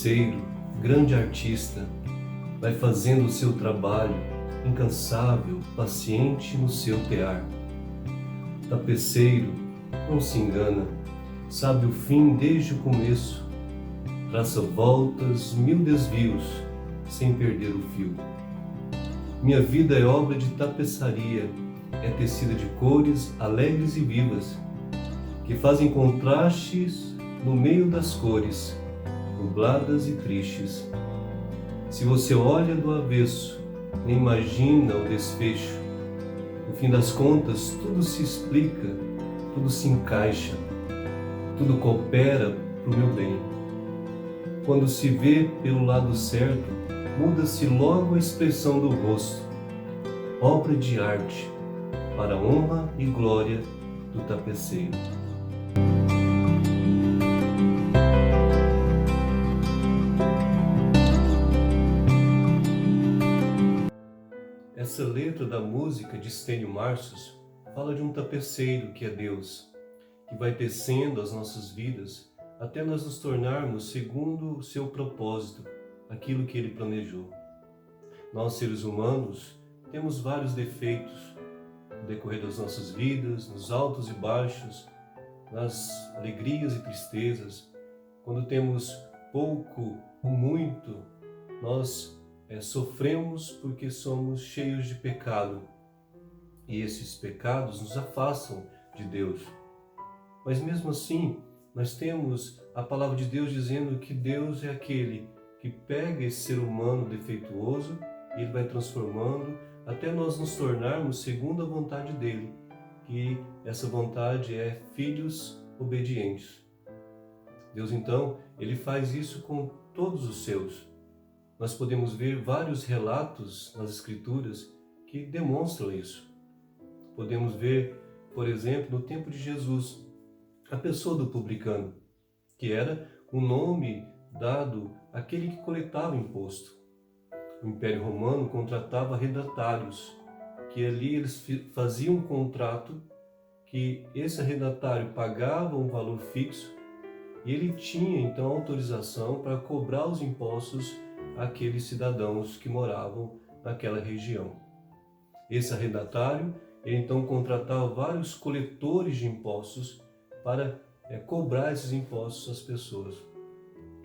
tapeceiro, grande artista, vai fazendo o seu trabalho, incansável, paciente no seu tear. Tapeceiro, não se engana, sabe o fim desde o começo, traça voltas, mil desvios, sem perder o fio. Minha vida é obra de tapeçaria, é tecida de cores alegres e vivas, que fazem contrastes no meio das cores, nubladas e tristes. Se você olha do avesso, nem imagina o desfecho. No fim das contas, tudo se explica, tudo se encaixa, tudo coopera para o meu bem. Quando se vê pelo lado certo, muda-se logo a expressão do rosto. Obra de arte, para a honra e glória do tapeceiro. Essa letra da música de Stênio Marços fala de um tapeceiro que é Deus, que vai tecendo as nossas vidas até nós nos tornarmos segundo o seu propósito, aquilo que ele planejou. Nós, seres humanos, temos vários defeitos no decorrer das nossas vidas, nos altos e baixos, nas alegrias e tristezas. Quando temos pouco ou muito, nós sofremos porque somos cheios de pecado. E esses pecados nos afastam de Deus. Mas mesmo assim, nós temos a palavra de Deus dizendo que Deus é aquele que pega esse ser humano defeituoso e ele vai transformando até nós nos tornarmos segundo a vontade dele, que essa vontade é filhos obedientes. Deus então, ele faz isso com todos os seus. Nós podemos ver vários relatos nas Escrituras que demonstram isso. Podemos ver, por exemplo, no tempo de Jesus, a pessoa do publicano, que era o nome dado àquele que coletava imposto. O Império Romano contratava arrendatários, que ali eles faziam um contrato que esse arrendatário pagava um valor fixo e ele tinha então autorização para cobrar os impostos àqueles cidadãos que moravam naquela região. Esse arrendatário, ele então contratava vários coletores de impostos para cobrar esses impostos às pessoas.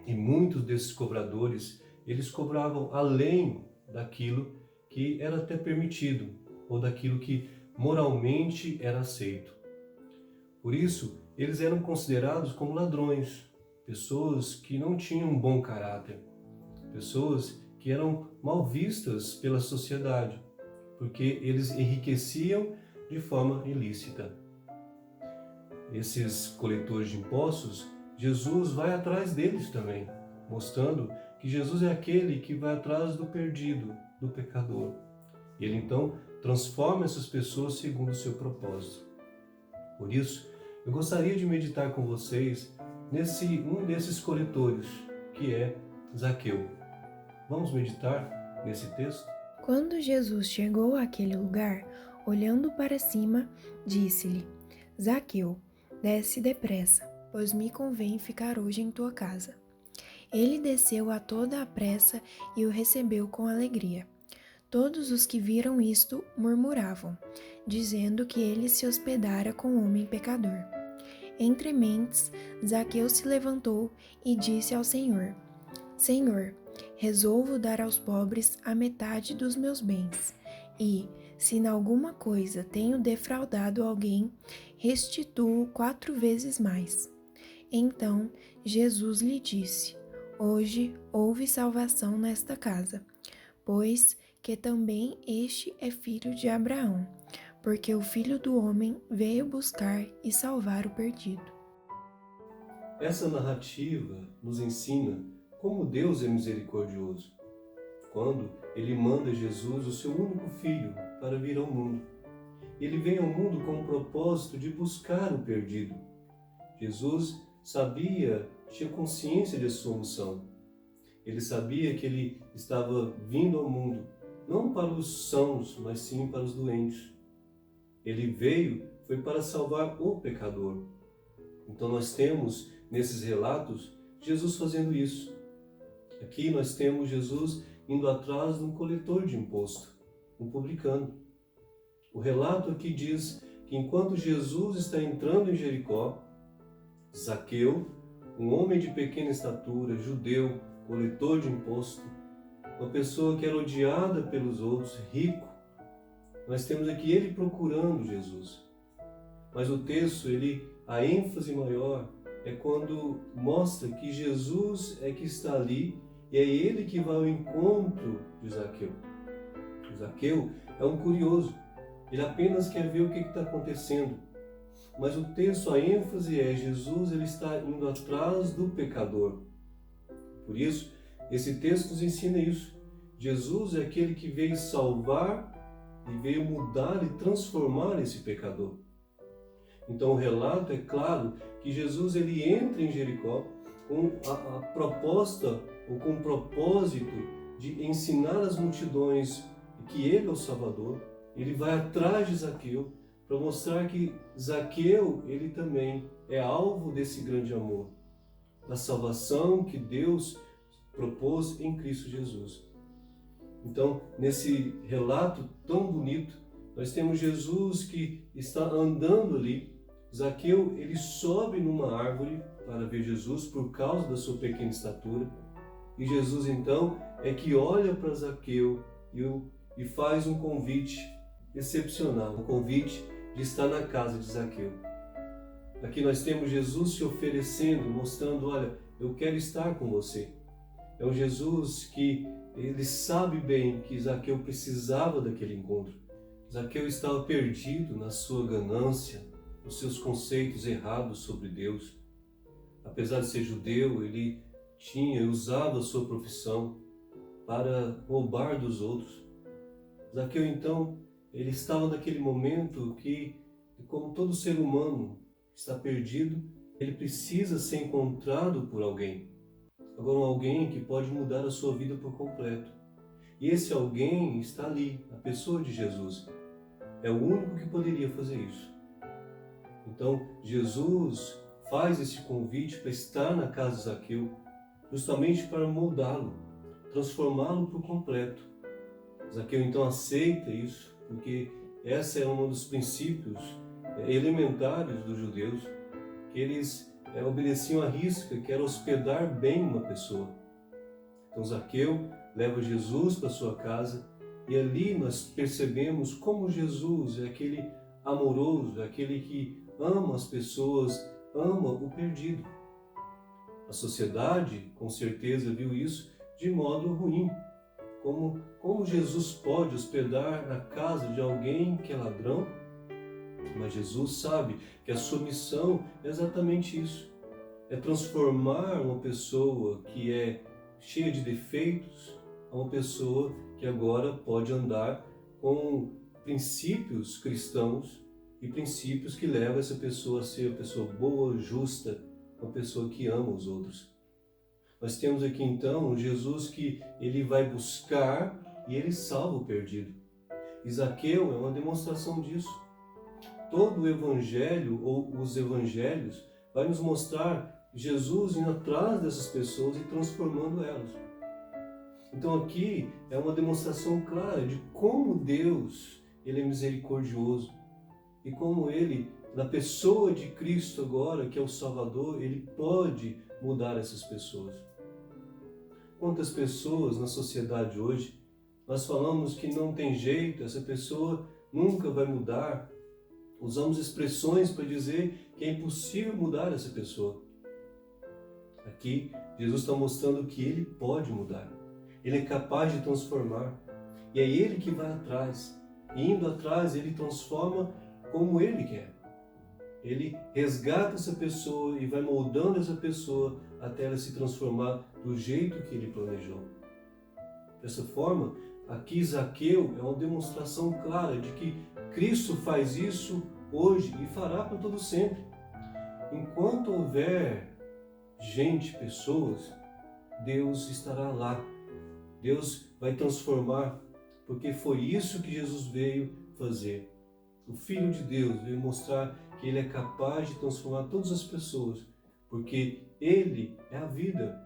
E muitos desses cobradores, eles cobravam além daquilo que era até permitido, ou daquilo que moralmente era aceito. Por isso, eles eram considerados como ladrões, pessoas que não tinham um bom caráter, pessoas que eram mal vistas pela sociedade, porque eles enriqueciam de forma ilícita. Esses coletores de impostos, Jesus vai atrás deles também, mostrando que Jesus é aquele que vai atrás do perdido, do pecador. E ele então transforma essas pessoas segundo o seu propósito. Por isso, eu gostaria de meditar com vocês um desses coletores, que é Zaqueu. Vamos meditar nesse texto? Quando Jesus chegou àquele lugar, olhando para cima, disse-lhe: Zaqueu, desce depressa, pois me convém ficar hoje em tua casa. Ele desceu a toda a pressa e o recebeu com alegria. Todos os que viram isto murmuravam, dizendo que ele se hospedara com um homem pecador. Entre mentes, Zaqueu se levantou e disse ao Senhor: Senhor, resolvo dar aos pobres a metade dos meus bens, e, se em alguma coisa tenho defraudado alguém, restituo 4 vezes mais. Então Jesus lhe disse: Hoje houve salvação nesta casa, pois que também este é filho de Abraão, porque o Filho do Homem veio buscar e salvar o perdido. Essa narrativa nos ensina como Deus é misericordioso, quando Ele manda Jesus, o seu único Filho, para vir ao mundo. Ele vem ao mundo com o propósito de buscar o perdido. Jesus sabia, tinha consciência de sua missão. Ele sabia que Ele estava vindo ao mundo, não para os sãos, mas sim para os doentes. Ele veio, foi para salvar o pecador. Então nós temos, nesses relatos, Jesus fazendo isso. Aqui nós temos Jesus indo atrás de um coletor de imposto, um publicano. O relato aqui diz que enquanto Jesus está entrando em Jericó, Zaqueu, um homem de pequena estatura, judeu, coletor de imposto, uma pessoa que era odiada pelos outros, rico, nós temos aqui ele procurando Jesus. Mas o texto, a ênfase maior é quando mostra que Jesus é que está ali e é ele que vai ao encontro de Zaqueu. Zaqueu é um curioso, ele apenas quer ver o que está acontecendo. Mas o texto, a ênfase é Jesus, ele está indo atrás do pecador. Por isso, esse texto nos ensina isso. Jesus é aquele que veio salvar e veio mudar e transformar esse pecador. Então o relato é claro que Jesus ele entra em Jericó com a proposta ou com o propósito de ensinar as multidões que ele é o Salvador. Ele vai atrás de Zaqueu para mostrar que Zaqueu ele também é alvo desse grande amor, da salvação que Deus propôs em Cristo Jesus. Então, nesse relato tão bonito, nós temos Jesus que está andando ali. Zaqueu, ele sobe numa árvore para ver Jesus por causa da sua pequena estatura. E Jesus, então, é que olha para Zaqueu e faz um convite excepcional, um convite de estar na casa de Zaqueu. Aqui nós temos Jesus se oferecendo, mostrando, olha, eu quero estar com você. É um Jesus que ele sabe bem que Zaqueu precisava daquele encontro. Zaqueu estava perdido na sua ganância, nos seus conceitos errados sobre Deus. Apesar de ser judeu, ele usava a sua profissão para roubar dos outros. Zaqueu, então, ele estava naquele momento que, como todo ser humano está perdido, ele precisa ser encontrado por alguém. Agora, alguém que pode mudar a sua vida por completo. E esse alguém está ali, a pessoa de Jesus. É o único que poderia fazer isso. Então, Jesus faz esse convite para estar na casa de Zaqueu, justamente para moldá-lo, transformá-lo por completo. Zaqueu, então, aceita isso, porque essa é um dos princípios elementares dos judeus, que eles obedeciam à risca, que era hospedar bem uma pessoa. Então Zaqueu leva Jesus para sua casa e ali nós percebemos como Jesus é aquele amoroso, é aquele que ama as pessoas, ama o perdido. A sociedade, com certeza, viu isso de modo ruim. Como Jesus pode hospedar na casa de alguém que é ladrão? Mas Jesus sabe que a sua missão é exatamente isso. É transformar uma pessoa que é cheia de defeitos a uma pessoa que agora pode andar com princípios cristãos e princípios que levam essa pessoa a ser uma pessoa boa, justa, uma pessoa que ama os outros. Nós temos aqui então um Jesus que ele vai buscar e ele salva o perdido. E Zaqueu é uma demonstração disso. Todo o evangelho ou os evangelhos vai nos mostrar Jesus indo atrás dessas pessoas e transformando elas. Então aqui é uma demonstração clara de como Deus ele é misericordioso e como ele, na pessoa de Cristo agora, que é o Salvador, ele pode mudar essas pessoas. Quantas pessoas na sociedade hoje nós falamos que não tem jeito, essa pessoa nunca vai mudar. Usamos expressões para dizer que é impossível mudar essa pessoa. Aqui, Jesus está mostrando que ele pode mudar. Ele é capaz de transformar. E é ele que vai atrás. E indo atrás, ele transforma como ele quer. Ele resgata essa pessoa e vai moldando essa pessoa até ela se transformar do jeito que ele planejou. Dessa forma, aqui Zaqueu é uma demonstração clara de que Cristo faz isso hoje e fará para todo sempre. Enquanto houver gente, pessoas, Deus estará lá. Deus vai transformar, porque foi isso que Jesus veio fazer. O Filho de Deus veio mostrar que Ele é capaz de transformar todas as pessoas, porque Ele é a vida.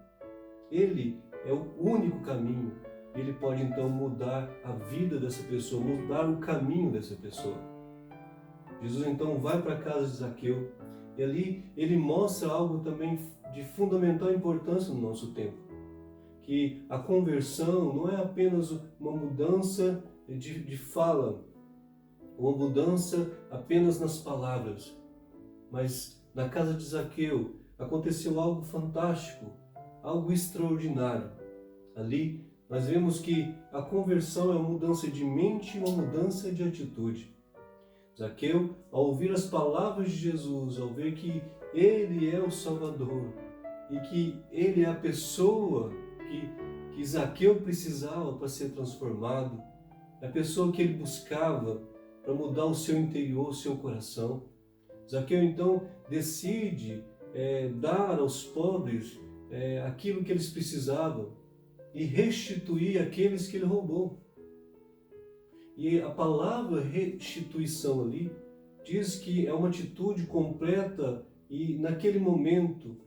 Ele é o único caminho. Ele pode então mudar a vida dessa pessoa, mudar o caminho dessa pessoa. Jesus então vai para a casa de Zaqueu e ali ele mostra algo também de fundamental importância no nosso tempo. Que a conversão não é apenas uma mudança de fala, uma mudança apenas nas palavras, mas na casa de Zaqueu aconteceu algo fantástico, algo extraordinário. Ali nós vemos que a conversão é uma mudança de mente e uma mudança de atitude. Zaqueu, ao ouvir as palavras de Jesus, ao ver que Ele é o Salvador e que Ele é a pessoa que Zaqueu precisava para ser transformado, a pessoa que ele buscava para mudar o seu interior, o seu coração, Zaqueu então decide dar aos pobres aquilo que eles precisavam e restituir aqueles que ele roubou. E a palavra restituição ali diz que é uma atitude completa e naquele momento,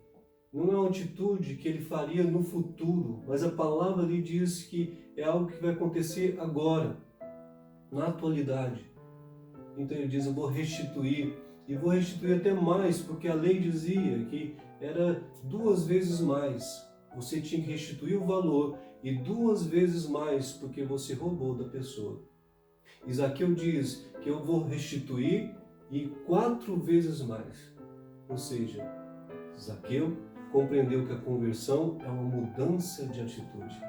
não é uma atitude que ele faria no futuro, mas a palavra ali diz que é algo que vai acontecer agora, na atualidade. Então ele diz, eu vou restituir, e vou restituir até mais, porque a lei dizia que era 2 vezes mais. Você tinha que restituir o valor, e 2 vezes mais, porque você roubou da pessoa. Zaqueu diz que eu vou restituir e 4 vezes mais. Ou seja, Zaqueu compreendeu que a conversão é uma mudança de atitude.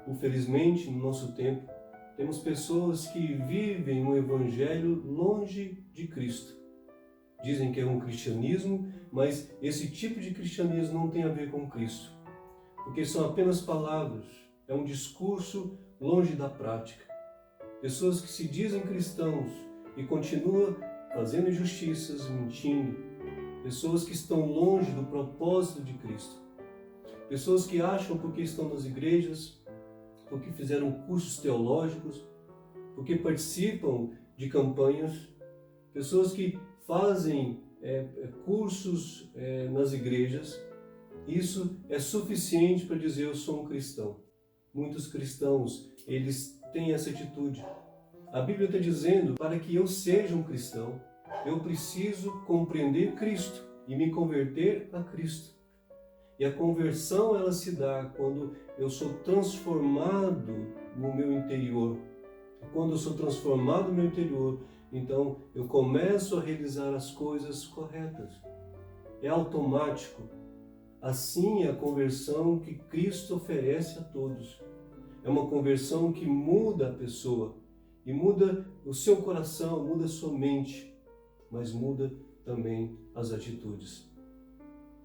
Infelizmente, no nosso tempo, temos pessoas que vivem um evangelho longe de Cristo. Dizem que é um cristianismo, mas esse tipo de cristianismo não tem a ver com Cristo, porque são apenas palavras, é um discurso longe da prática. Pessoas que se dizem cristãos e continuam fazendo injustiças, mentindo. Pessoas que estão longe do propósito de Cristo. Pessoas que acham porque estão nas igrejas, porque fizeram cursos teológicos, porque participam de campanhas. Pessoas que fazem cursos nas igrejas. Isso é suficiente para dizer eu sou um cristão. Muitos cristãos, eles têm essa atitude. A Bíblia está dizendo, para que eu seja um cristão, eu preciso compreender Cristo e me converter a Cristo. E a conversão, ela se dá quando eu sou transformado no meu interior. Quando eu sou transformado no meu interior, então eu começo a realizar as coisas corretas. É automático. Assim é a conversão que Cristo oferece a todos. É uma conversão que muda a pessoa e muda o seu coração, muda a sua mente, mas muda também as atitudes.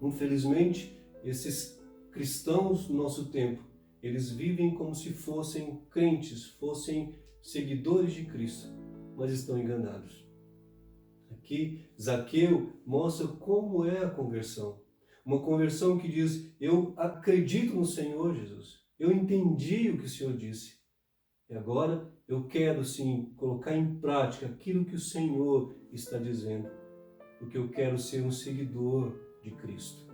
Infelizmente, esses cristãos no nosso tempo, eles vivem como se fossem crentes, fossem seguidores de Cristo, mas estão enganados. Aqui, Zaqueu mostra como é a conversão. Uma conversão que diz, eu acredito no Senhor Jesus, eu entendi o que o Senhor disse. E agora eu quero sim colocar em prática aquilo que o Senhor está dizendo, porque eu quero ser um seguidor de Cristo.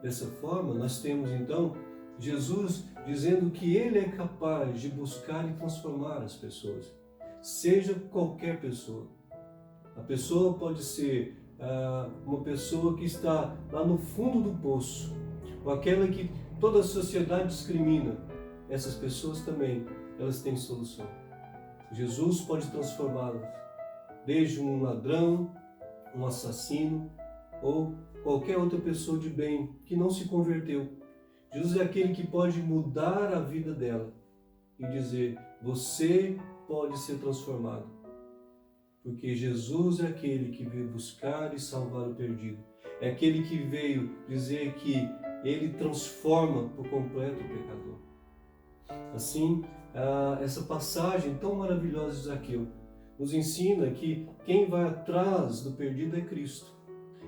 Dessa forma, nós temos então Jesus dizendo que Ele é capaz de buscar e transformar as pessoas, seja qualquer pessoa. A pessoa pode ser uma pessoa que está lá no fundo do poço, ou aquela que toda a sociedade discrimina. Essas pessoas também, elas têm solução. Jesus pode transformá-las, desde um ladrão, um assassino, ou qualquer outra pessoa de bem que não se converteu. Jesus é aquele que pode mudar a vida dela e dizer, você pode ser transformado. Porque Jesus é aquele que veio buscar e salvar o perdido. É aquele que veio dizer que Ele transforma por completo o pecador. Assim, essa passagem tão maravilhosa de Zaqueu nos ensina que quem vai atrás do perdido é Cristo.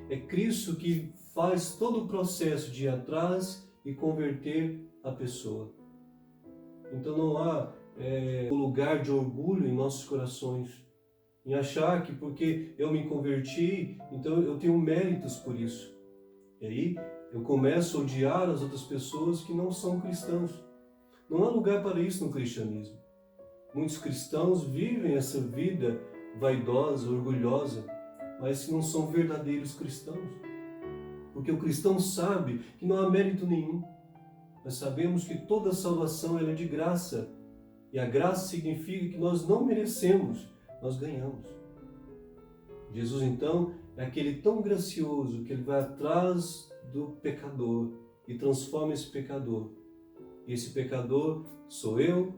É Cristo que faz todo o processo de ir atrás e converter a pessoa. Então não há lugar de orgulho em nossos corações, em achar que porque eu me converti, então eu tenho méritos por isso. E aí eu começo a odiar as outras pessoas que não são cristãos. Não há lugar para isso no cristianismo. Muitos cristãos vivem essa vida vaidosa, orgulhosa, mas que não são verdadeiros cristãos. Porque o cristão sabe que não há mérito nenhum. Nós sabemos que toda salvação ela é de graça. E a graça significa que nós não merecemos, nós ganhamos. Jesus, então, é aquele tão gracioso que ele vai atrás do pecador e transforma esse pecador. E esse pecador sou eu,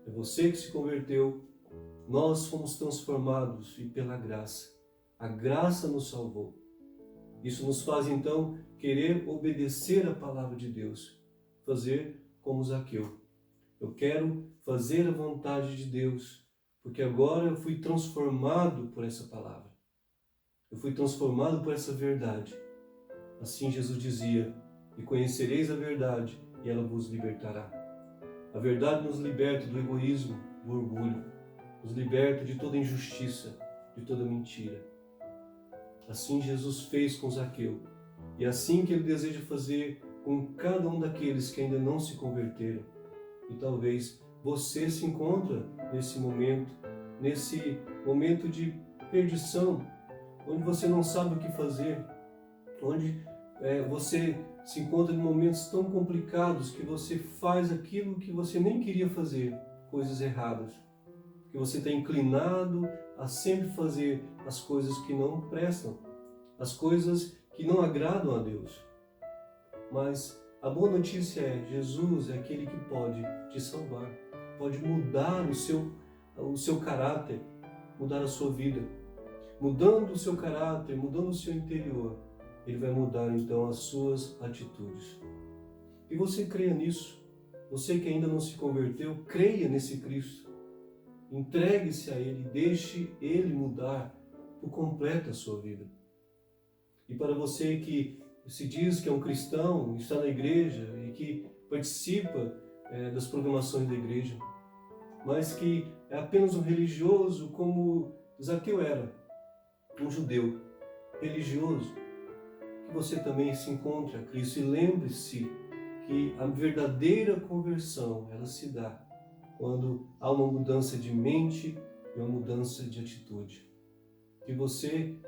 é você que se converteu. Nós fomos transformados e pela graça. A graça nos salvou. Isso nos faz, então, querer obedecer a palavra de Deus. Fazer como Zaqueu. Eu quero fazer a vontade de Deus, porque agora eu fui transformado por essa palavra. Eu fui transformado por essa verdade. Assim Jesus dizia, e conhecereis a verdade, e ela vos libertará. A verdade nos liberta do egoísmo, do orgulho, nos liberta de toda injustiça, de toda mentira. Assim Jesus fez com Zaqueu, e é assim que ele deseja fazer com cada um daqueles que ainda não se converteram. E talvez você se encontra nesse momento de perdição, onde você não sabe o que fazer, onde você se encontra em momentos tão complicados que você faz aquilo que você nem queria fazer, coisas erradas, que você está inclinado a sempre fazer as coisas que não prestam, as coisas que não agradam a Deus. Mas a boa notícia é, Jesus é aquele que pode te salvar, pode mudar o seu caráter, mudar a sua vida. Mudando o seu caráter, mudando o seu interior, Ele vai mudar então as suas atitudes. E você creia nisso. Você que ainda não se converteu, creia nesse Cristo. Entregue-se a Ele, deixe Ele mudar por completo a sua vida. E para você que se diz que é um cristão, está na igreja e que participa das programações da igreja, mas que é apenas um religioso como Zaqueu era, um judeu religioso, que você também se encontre a Cristo e lembre-se que a verdadeira conversão, ela se dá quando há uma mudança de mente e uma mudança de atitude. Que você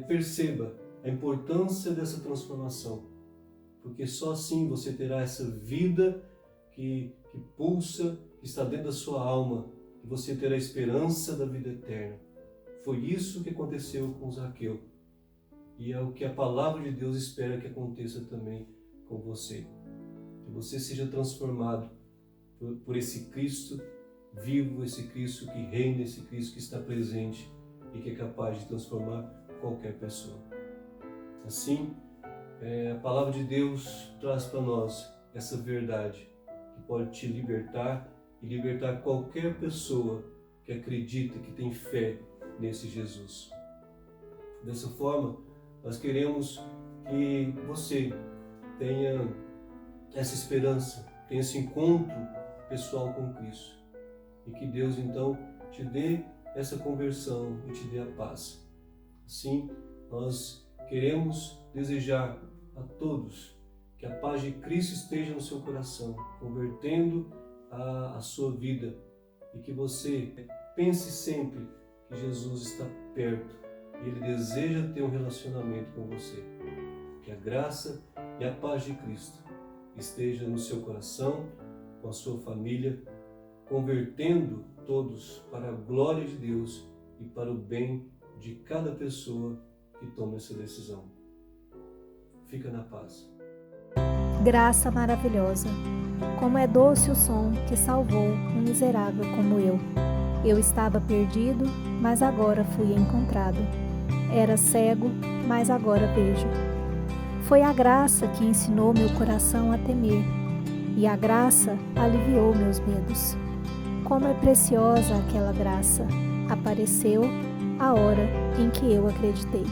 perceba a importância dessa transformação, porque só assim você terá essa vida que pulsa, que está dentro da sua alma, e você terá a esperança da vida eterna. Foi isso que aconteceu com Zaqueu, e é o que a palavra de Deus espera que aconteça também com você. Que você seja transformado por esse Cristo vivo, esse Cristo que reina, esse Cristo que está presente e que é capaz de transformar qualquer pessoa. Assim, a palavra de Deus traz para nós essa verdade que pode te libertar e libertar qualquer pessoa que acredita, que tem fé nesse Jesus. Dessa forma, nós queremos que você tenha essa esperança, tenha esse encontro pessoal com Cristo e que Deus então te dê essa conversão e te dê a paz. Assim, nós queremos desejar a todos que a paz de Cristo esteja no seu coração, convertendo a sua vida, e que você pense sempre que Jesus está perto e Ele deseja ter um relacionamento com você. Que a graça e a paz de Cristo esteja no seu coração, com a sua família, convertendo todos para a glória de Deus e para o bem de cada pessoa que toma essa decisão. Fica na paz. Graça maravilhosa, como é doce o som que salvou um miserável como eu. Eu estava perdido, mas agora fui encontrado. Era cego, mas agora vejo. Foi a graça que ensinou meu coração a temer, e a graça aliviou meus medos. Como é preciosa aquela graça! Apareceu a hora em que eu acreditei.